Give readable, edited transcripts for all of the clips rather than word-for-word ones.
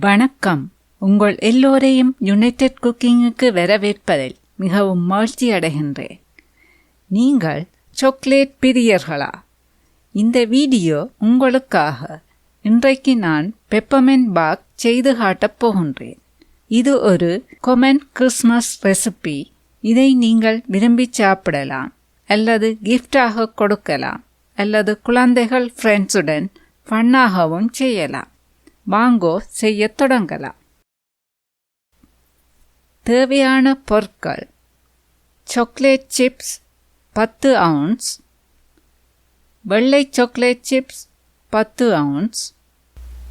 வணக்கம். உங்கள் எல்லோரையும் யுனைடெட் குக்கிங்குக்கு வரவேற்பதில் மிகவும் மகிழ்ச்சி அடைகின்றேன். நீங்கள் சாக்லேட் பிரியர்களா? இந்த வீடியோ உங்களுக்காக. இன்றைக்கு நான் பெப்பர்மெண்ட் பார்க் செய்து காட்டப் போகின்றேன். இது ஒரு கொமன் கிறிஸ்மஸ் ரெசிபி. இதை நீங்கள் விரும்பி சாப்பிடலாம், அல்லது கிஃப்டாக கொடுக்கலாம், அல்லது குழந்தைகள் ஃப்ரெண்ட்ஸுடன் ஃபன்னாகவும் செய்யலாம். வாங்கோ செய்ய தொடங்கலாம். தேவையான பொருட்கள்: சாக்லேட் சிப்ஸ் 10 ounce, வெள்ளை chocolate chips 10 ounce,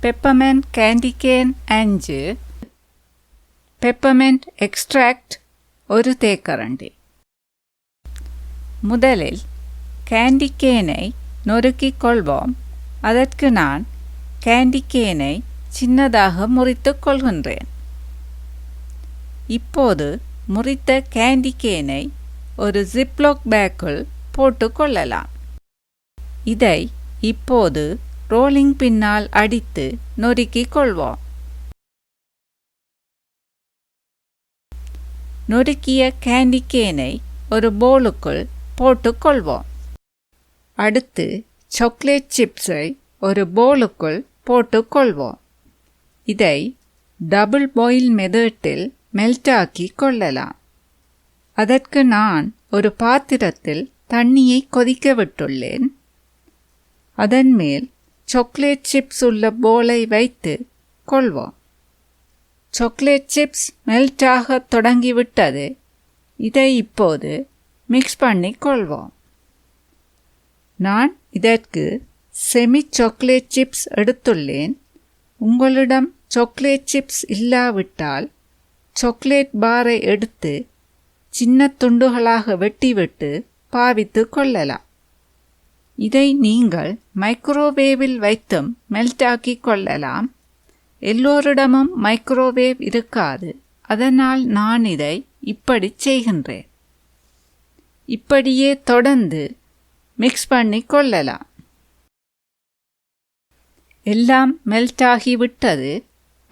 peppermint candy can 5, peppermint extract 1 தேக்கரண்டி. முதலில் கேண்டி கேனை நொறுக்கிக் கொள்வோம். அதற்கு நான் கேண்டி கேனை சின்னதாக முறித்துக் கொள்கின்றேன். இப்போது முறித்த கேண்டி கேனை ஒரு ஜிப்லாக் பேக்குள் போட்டுக்கொள்ளலாம். இதை இப்போது ரோலிங் பின்னால் அடித்து நொறுக்கிக் கொள்வோம். நொறுக்கிய கேண்டி கேனை ஒரு பவுலுக்குள் போட்டுக்கொள்வோம். அடுத்து சாக்லேட் சிப்ஸை ஒரு பவுலுக்குள் போட்டுக்கொள்வோம். இதை டபுள் பாயில் மெத்தடில் மெல்டாக்கி கொள்ளலாம். அதற்கு நான் ஒரு பாத்திரத்தில் தண்ணியை கொதிக்க விட்டுள்ளேன். அதன் மேல் சாக்லேட் சிப்ஸ் உள்ள பவுலை வைத்து கொள்வோம். சாக்லேட் சிப்ஸ் மெல்டாக தொடங்கிவிட்டது. இதை இப்போது மிக்ஸ் பண்ணி கொள்வோம். நான் இதற்கு செமி சாக்லேட் சிப்ஸ் எடுத்துள்ளேன். உங்களிடம் சாக்லேட் சிப்ஸ் இல்லாவிட்டால் சாக்லேட் பாரை எடுத்து சின்ன துண்டுகளாக வெட்டிவிட்டு பாவித்து கொள்ளலாம். இதை நீங்கள் மைக்ரோவேவில் வைத்தும் மெல்டாக்கி கொள்ளலாம். எல்லோரிடமும் மைக்ரோவேவ் இருக்காது. அதனால் நான் இதை இப்படி செய்கின்றேன். இப்படியே தொடர்ந்து மிக்ஸ் பண்ணி கொள்ளலாம். எல்லாம் மெல்டாகிவிட்டது.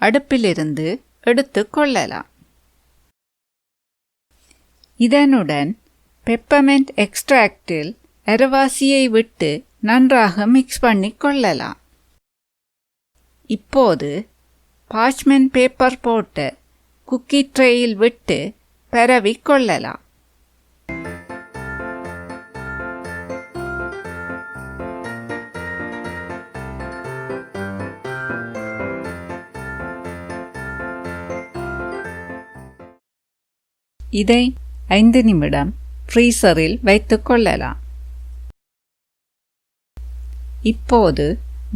அடுப்பிலிருந்து எடுத்து கொள்ளலாம். இதனுடன் பெப்பர்மெண்ட் எக்ஸ்ட்ராக்டில் அரைவாசியை விட்டு நன்றாக மிக்ஸ் பண்ணி கொள்ளலாம். இப்போது பார்ச்மெண்ட் பேப்பர் போட்டு குக்கி ட்ரேயில் விட்டு பரவி கொள்ளலாம். இதை 5 நிமிடம் ஃப்ரீசரில் வைத்துக் கொள்ளலாம். இப்போது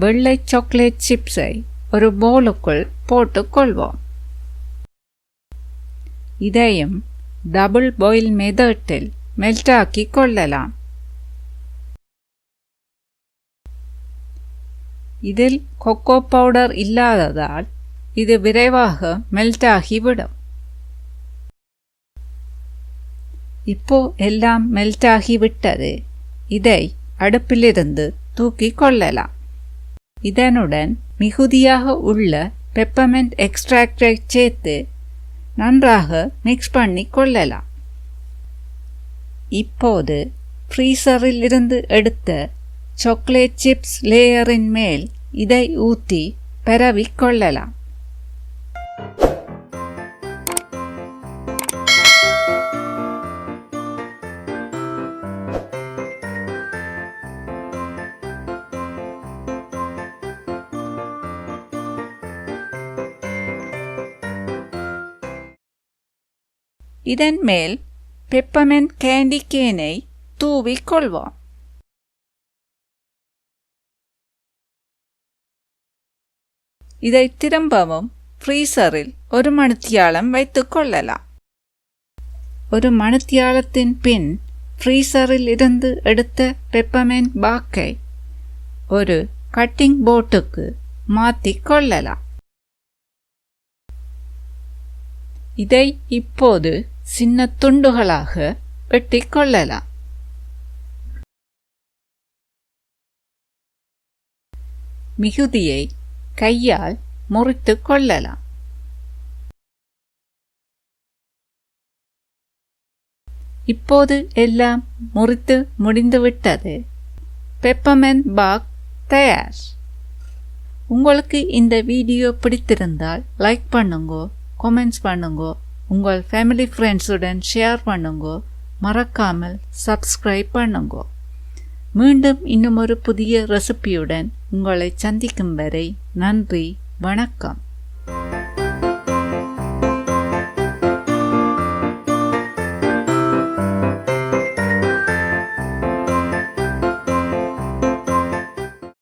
வெள்ளை சாக்லேட் சிப்ஸை ஒரு பவுலுக்குள் போட்டுக்கொள்வோம். இதையும் டபுள் பாயில் மெத்தடில் மெல்டாக்கி கொள்ளலாம். இதில் கொக்கோ பவுடர் இல்லாததால் இது விரைவாக மெல்டாகிவிடும். இப்போ எல்லாம் மெல்டாகிவிட்டது. இதை அடுப்பிலிருந்து தூக்கி கொள்ளலாம். இதனுடன் மிகுதியாக உள்ள பெப்பர்மெண்ட் எக்ஸ்ட்ராக்டை சேர்த்து நன்றாக மிக்ஸ் பண்ணி கொள்ளலாம். இப்போது ஃப்ரீசரில் இருந்து எடுத்த சாக்லேட் சிப்ஸ் லேயரின் மேல் இதை ஊற்றி பரவி கொள்ளலாம். இதன் மேல் பெப்பர்மெண்ட் கேண்டி கேனை தூவிக் கொள்வோம். இதை திரும்பவும் ஃப்ரீசரில் 1 மணித்தியாலம் வைத்துக் கொள்ளலாம். 1 மணித்தியாலத்தின் பின் ஃப்ரீசரில் இருந்து எடுத்த பெப்பர்மெண்ட் பார்க்கை ஒரு கட்டிங் போர்டுக்கு மாற்றிக் கொள்ளலாம். இதை இப்போது சின்ன துண்டுகளாக வெட்டிக் கொள்ளலாம். மிகுதியை கையால் முறித்து கொள்ளலாம். இப்போது எல்லாம் முறித்து முடிந்துவிட்டது. பெப்பர்மெண்ட் பார்க் தயார். உங்களுக்கு இந்த வீடியோ பிடித்திருந்தால் லைக் பண்ணுங்கோ, கமெண்ட்ஸ் பண்ணுங்கோ, உங்கள் ஃபேமிலி ஃப்ரெண்ட்ஸுடன் ஷேர் பண்ணுங்கோ, மறக்காமல் சப்ஸ்கிரைப் பண்ணுங்கோ. மீண்டும் இன்னும் ஒரு புதிய ரெசிபியுடன் உங்களை சந்திக்கும் வரை நன்றி, வணக்கம்.